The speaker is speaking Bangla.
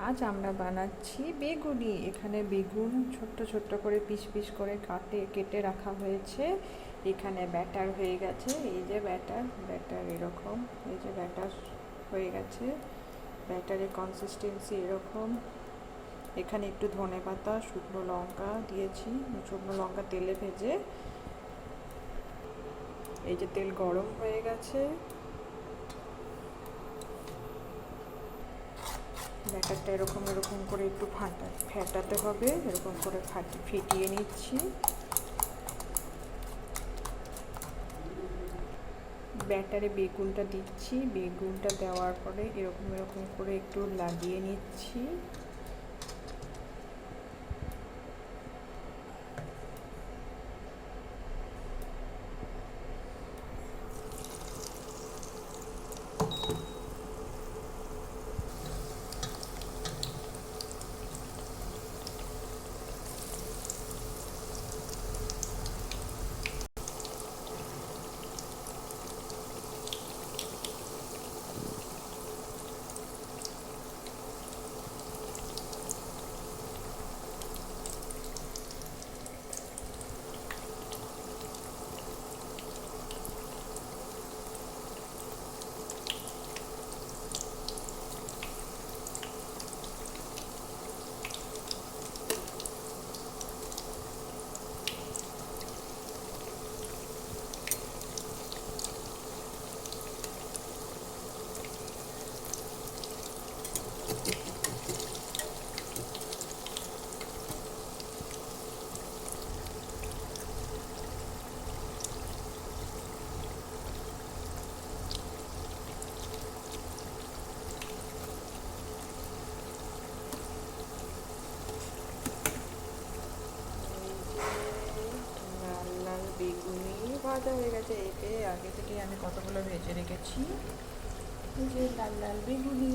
আজ আমরা বানাচ্ছি বেগুনি। এখানে বেগুন ছোট্ট ছোট্ট করে পিস পিস করে কেটে রাখা হয়েছে। এখানে ব্যাটার হয়ে গেছে, এই যে ব্যাটার এরকম, এই যে ব্যাটার হয়ে গেছে, ব্যাটারের কনসিস্টেন্সি এরকম। এখানে একটু ধনেপাতা, শুকনো লঙ্কা দিয়েছি, শুকনো লঙ্কা তেলে ভেজে। এই যে তেল গরম হয়ে গেছে, ব্যাটারটা এরকম এরকম করে একটু ফেটাতে হবে, এরকম করে ফেটিয়ে নিচ্ছি। ব্যাটারে বেগুনটা দিচ্ছি, বেগুনটা দেওয়ার পরে এরকম এরকম করে একটু লাগিয়ে নিচ্ছি। বেগুনি ভাজা হয়ে গেছে, এতে আগে থেকে আমি কতগুলো ভেজে রেখেছি। এই যে লাল লাল বেগুনি।